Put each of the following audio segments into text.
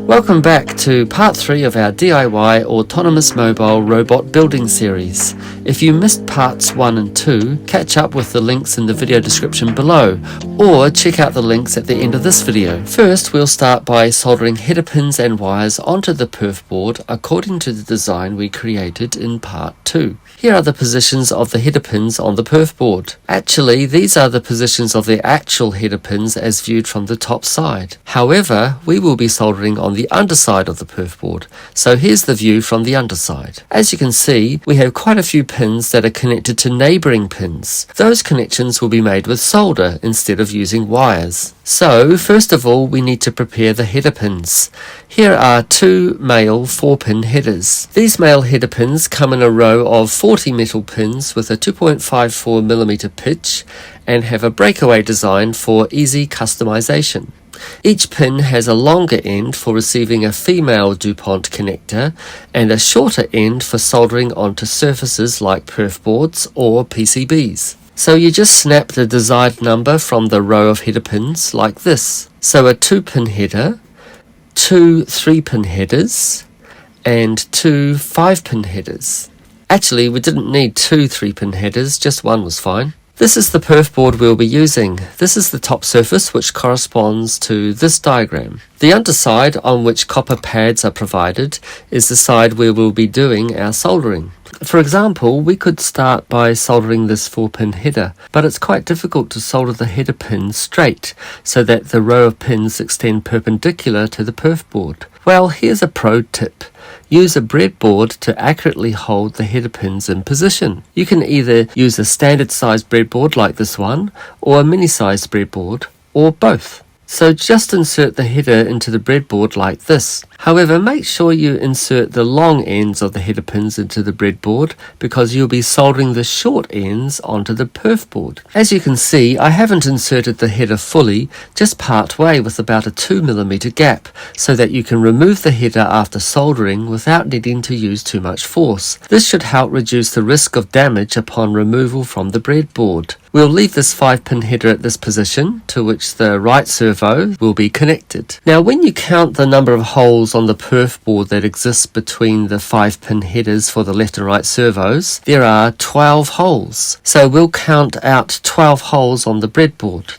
Welcome back to part 3 of our DIY Autonomous Mobile Robot Building series. If you missed parts 1 and 2, catch up with the links in the video description below, or check out the links at the end of this video. First, we'll start by soldering header pins and wires onto the perf board according to the design we created in part 2. Here are the positions of the header pins on the perf board. Actually, these are the positions of the actual header pins as viewed from the top side. However, we will be soldering on the underside of the perf board, so here's the view from the underside. As you can see, we have quite a few pins that are connected to neighbouring pins. Those connections will be made with solder instead of using wires. So, first of all, we need to prepare the header pins. Here are 2 male 4-pin headers. These male header pins come in a row of 40 metal pins with a 2.54mm pitch and have a breakaway design for easy customization. Each pin has a longer end for receiving a female DuPont connector and a shorter end for soldering onto surfaces like perf boards or PCBs. So you just snap the desired number from the row of header pins like this. So a 2-pin header, 2 3-pin headers, and 2 5-pin headers. Actually, we didn't need 2 3-pin headers, just one was fine. This is the perf board we'll be using. This is the top surface, which corresponds to this diagram. The underside, on which copper pads are provided, is the side where we'll be doing our soldering. For example, we could start by soldering this 4-pin header, but it's quite difficult to solder the header pin straight so that the row of pins extend perpendicular to the perf board. Well, here's a pro tip. Use a breadboard to accurately hold the header pins in position. You can either use a standard sized breadboard like this one, or a mini sized breadboard, or both. So just insert the header into the breadboard like this. However, make sure you insert the long ends of the header pins into the breadboard because you'll be soldering the short ends onto the perf board. As you can see, I haven't inserted the header fully, just part way with about a 2mm gap, so that you can remove the header after soldering without needing to use too much force. This should help reduce the risk of damage upon removal from the breadboard. We'll leave this 5-pin header at this position, to which the right servo will be connected. Now, when you count the number of holes on the perf board that exists between the 5-pin headers for the left and right servos, there are 12 holes. So we'll count out 12 holes on the breadboard,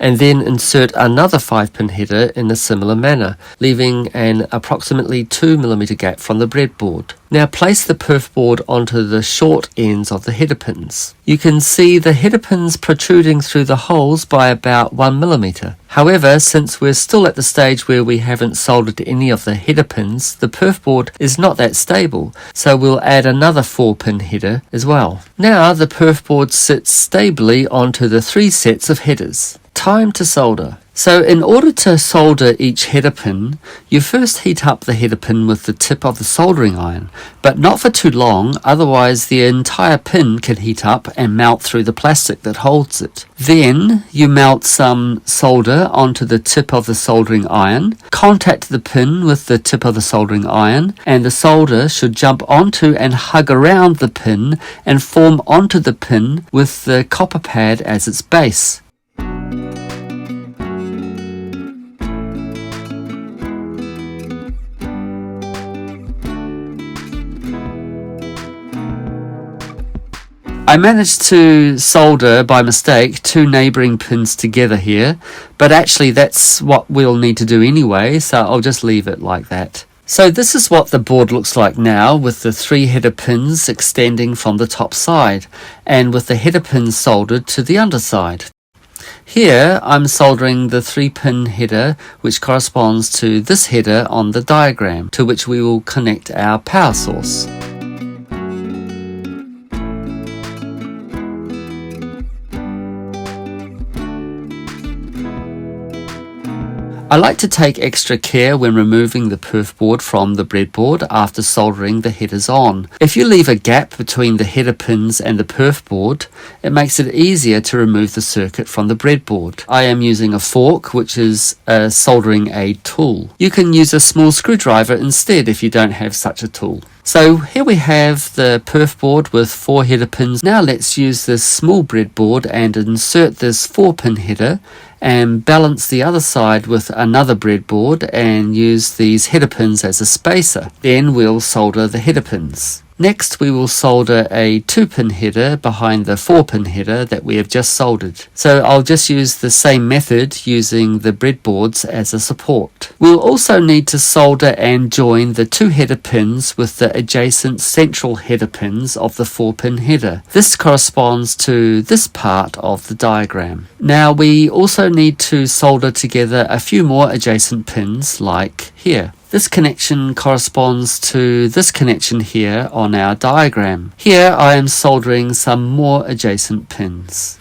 and then insert another 5-pin header in a similar manner, leaving an approximately 2mm gap from the breadboard. Now place the perf board onto the short ends of the header pins. You can see the header pins protruding through the holes by about 1mm. However, since we're still at the stage where we haven't soldered any of the header pins, the perf board is not that stable, so we'll add another 4-pin header as well. Now the perf board sits stably onto the 3 sets of headers. Time to solder. So in order to solder each header pin, you first heat up the header pin with the tip of the soldering iron, but not for too long, otherwise the entire pin can heat up and melt through the plastic that holds it. Then you melt some solder onto the tip of the soldering iron, contact the pin with the tip of the soldering iron, and the solder should jump onto and hug around the pin and form onto the pin with the copper pad as its base. I managed to solder by mistake 2 neighbouring pins together here, but actually that's what we'll need to do anyway, so I'll just leave it like that. So this is what the board looks like now, with the 3 header pins extending from the top side, and with the header pins soldered to the underside. Here I'm soldering the 3-pin header, which corresponds to this header on the diagram, to which we will connect our power source. I like to take extra care when removing the perf board from the breadboard after soldering the headers on. If you leave a gap between the header pins and the perf board, it makes it easier to remove the circuit from the breadboard. I am using a fork, which is a soldering aid tool. You can use a small screwdriver instead if you don't have such a tool. So here we have the perf board with 4 header pins. Now let's use this small breadboard and insert this 4-pin header and balance the other side with another breadboard and use these header pins as a spacer. Then we'll solder the header pins. Next, we will solder a 2-pin header behind the 4-pin header that we have just soldered. So I'll just use the same method using the breadboards as a support. We'll also need to solder and join the 2 header pins with the adjacent central header pins of the 4-pin header. This corresponds to this part of the diagram. Now we also need to solder together a few more adjacent pins like here. This connection corresponds to this connection here on our diagram. Here I am soldering some more adjacent pins.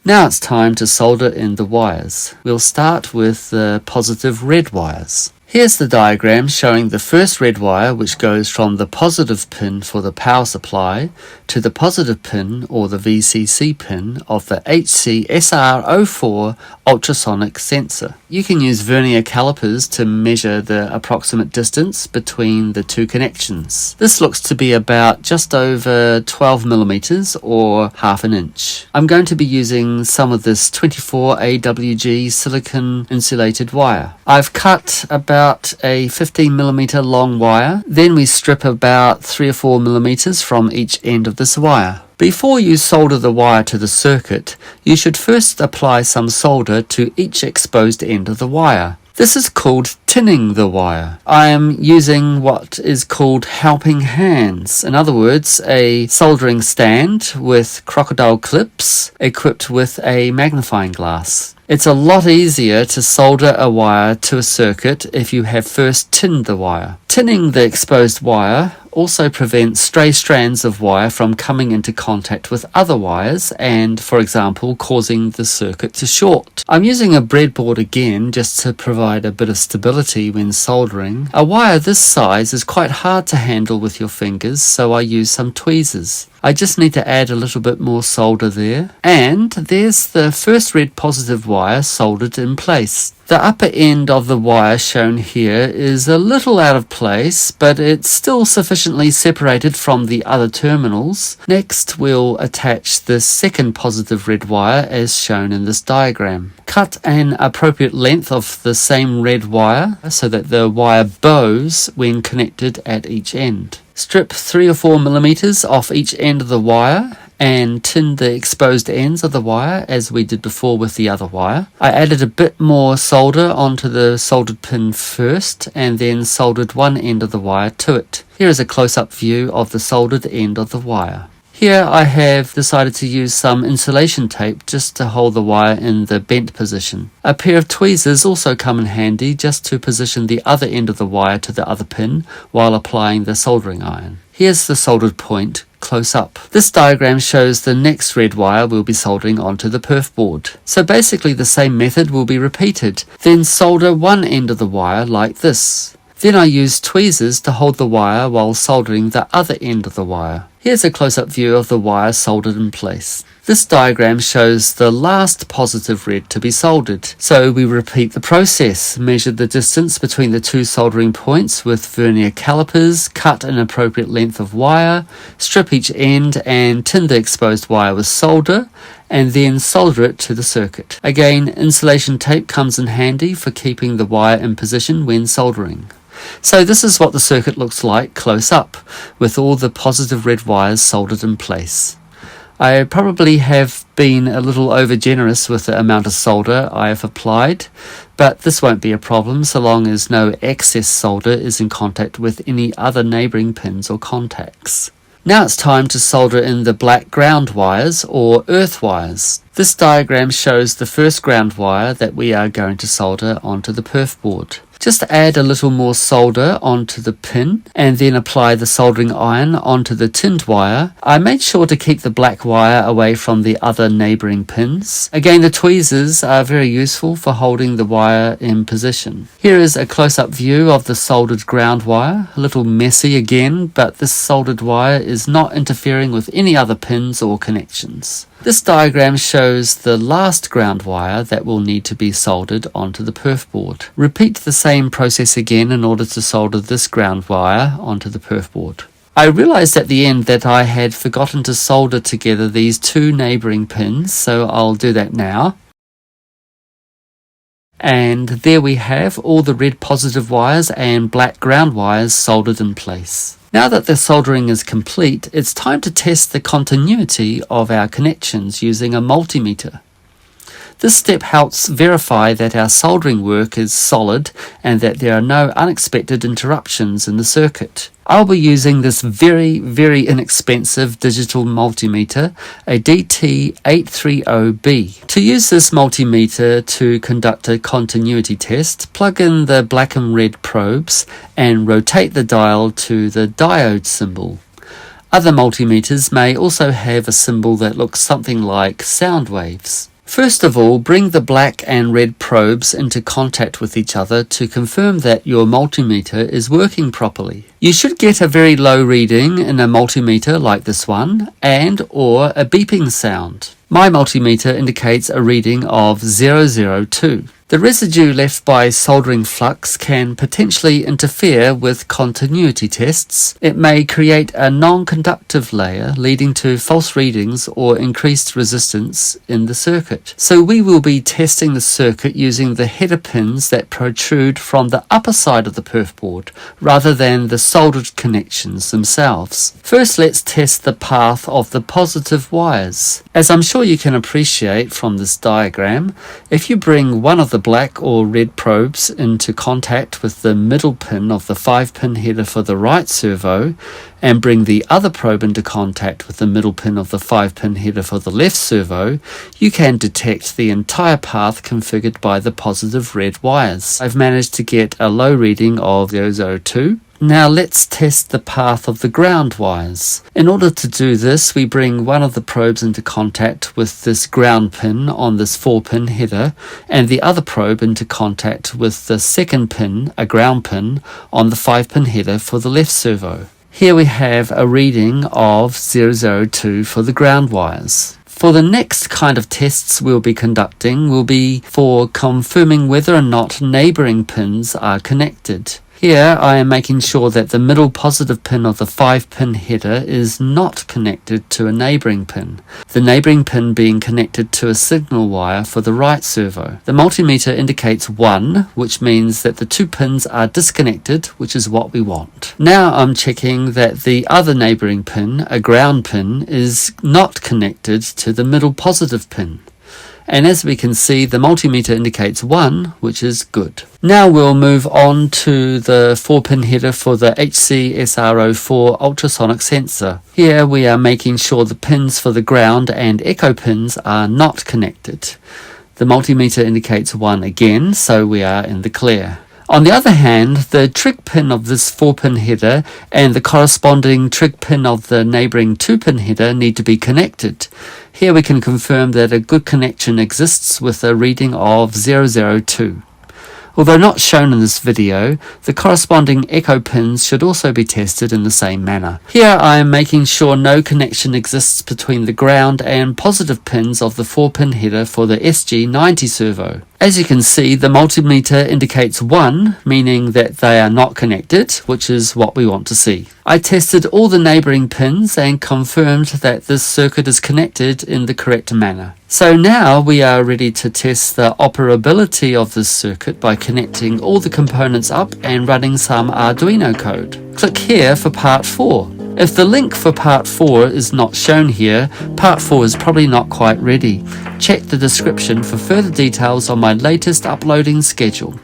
Now it's time to solder in the wires. We'll start with the positive red wires. Here's the diagram showing the first red wire, which goes from the positive pin for the power supply to the positive pin or the VCC pin of the HC-SR04 ultrasonic sensor. You can use vernier calipers to measure the approximate distance between the two connections. This looks to be about just over 12 millimeters or half an inch. I'm going to be using some of this 24 AWG silicon insulated wire. I've cut about a 15 millimeter long wire. Then we strip about 3 or 4 millimeters from each end of this wire. Before you solder the wire to the circuit, you should first apply some solder to each exposed end of the wire. This is called tinning the wire. I am using what is called helping hands. In other words, a soldering stand with crocodile clips equipped with a magnifying glass. It's a lot easier to solder a wire to a circuit if you have first tinned the wire. Tinning the exposed wire also prevents stray strands of wire from coming into contact with other wires and, for example, causing the circuit to short. I'm using a breadboard again just to provide a bit of stability when soldering. A wire this size is quite hard to handle with your fingers, so I use some tweezers. I just need to add a little bit more solder there. And there's the first red positive wire soldered in place. The upper end of the wire shown here is a little out of place, but it's still sufficiently separated from the other terminals. Next, we'll attach the second positive red wire as shown in this diagram. Cut an appropriate length of the same red wire so that the wire bows when connected at each end. Strip 3 or 4 millimeters off each end of the wire and tin the exposed ends of the wire as we did before with the other wire. I added a bit more solder onto the soldered pin first and then soldered one end of the wire to it. Here is a close-up view of the soldered end of the wire. Here I have decided to use some insulation tape just to hold the wire in the bent position. A pair of tweezers also come in handy just to position the other end of the wire to the other pin while applying the soldering iron. Here's the soldered point close up. This diagram shows the next red wire we'll be soldering onto the perf board. So basically the same method will be repeated. Then solder one end of the wire like this. Then I use tweezers to hold the wire while soldering the other end of the wire. Here's a close-up view of the wire soldered in place. This diagram shows the last positive red to be soldered. So we repeat the process, measure the distance between the two soldering points with vernier calipers, cut an appropriate length of wire, strip each end and tin the exposed wire with solder, and then solder it to the circuit. Again, insulation tape comes in handy for keeping the wire in position when soldering. So this is what the circuit looks like close up, with all the positive red wires soldered in place. I probably have been a little over generous with the amount of solder I have applied, but this won't be a problem so long as no excess solder is in contact with any other neighbouring pins or contacts. Now it's time to solder in the black ground wires or earth wires. This diagram shows the first ground wire that we are going to solder onto the perf board. Just add a little more solder onto the pin and then apply the soldering iron onto the tinned wire. I made sure to keep the black wire away from the other neighbouring pins. Again, the tweezers are very useful for holding the wire in position. Here is a close-up view of the soldered ground wire. A little messy again, but this soldered wire is not interfering with any other pins or connections. This diagram shows the last ground wire that will need to be soldered onto the perf board. Repeat the same process again in order to solder this ground wire onto the perf board. I realized at the end that I had forgotten to solder together these two neighboring pins, so I'll do that now. And there we have all the red positive wires and black ground wires soldered in place. Now that the soldering is complete, it's time to test the continuity of our connections using a multimeter. This step helps verify that our soldering work is solid and that there are no unexpected interruptions in the circuit. I'll be using this very inexpensive digital multimeter, a DT830B. To use this multimeter to conduct a continuity test, plug in the black and red probes and rotate the dial to the diode symbol. Other multimeters may also have a symbol that looks something like sound waves. First of all, bring the black and red probes into contact with each other to confirm that your multimeter is working properly. You should get a very low reading in a multimeter like this one, and or a beeping sound. My multimeter indicates a reading of 002. The residue left by soldering flux can potentially interfere with continuity tests. It may create a non-conductive layer leading to false readings or increased resistance in the circuit. So we will be testing the circuit using the header pins that protrude from the upper side of the perf board rather than the soldered connections themselves. First, let's test the path of the positive wires. As I'm sure you can appreciate from this diagram, if you bring one of the black or red probes into contact with the middle pin of the 5-pin header for the right servo and bring the other probe into contact with the middle pin of the 5-pin header for the left servo, you can detect the entire path configured by the positive red wires. I've managed to get a low reading of 002. Now let's test the path of the ground wires. In order to do this, we bring one of the probes into contact with this ground pin on this 4-pin header and the other probe into contact with the second pin, a ground pin, on the 5-pin header for the left servo. Here we have a reading of 002 for the ground wires. For the next kind of tests we'll be conducting will be for confirming whether or not neighboring pins are connected. Here I am making sure that the middle positive pin of the 5-pin header is not connected to a neighbouring pin, the neighbouring pin being connected to a signal wire for the right servo. The multimeter indicates 1, which means that the two pins are disconnected, which is what we want. Now I'm checking that the other neighbouring pin, a ground pin, is not connected to the middle positive pin. And as we can see, the multimeter indicates 1, which is good. Now we'll move on to the 4-pin header for the HC-SR04 ultrasonic sensor. Here we are making sure the pins for the ground and echo pins are not connected. The multimeter indicates 1 again, so we are in the clear. On the other hand, the trig pin of this 4-pin header and the corresponding trig pin of the neighbouring 2-pin header need to be connected. Here we can confirm that a good connection exists with a reading of 002. Although not shown in this video, the corresponding echo pins should also be tested in the same manner. Here I am making sure no connection exists between the ground and positive pins of the 4-pin header for the SG90 servo. As you can see, the multimeter indicates 1, meaning that they are not connected, which is what we want to see. I tested all the neighbouring pins and confirmed that this circuit is connected in the correct manner. So now we are ready to test the operability of this circuit by connecting all the components up and running some Arduino code. Click here for part 4. If the link for part 4 is not shown here, part 4 is probably not quite ready. Check the description for further details on my latest uploading schedule.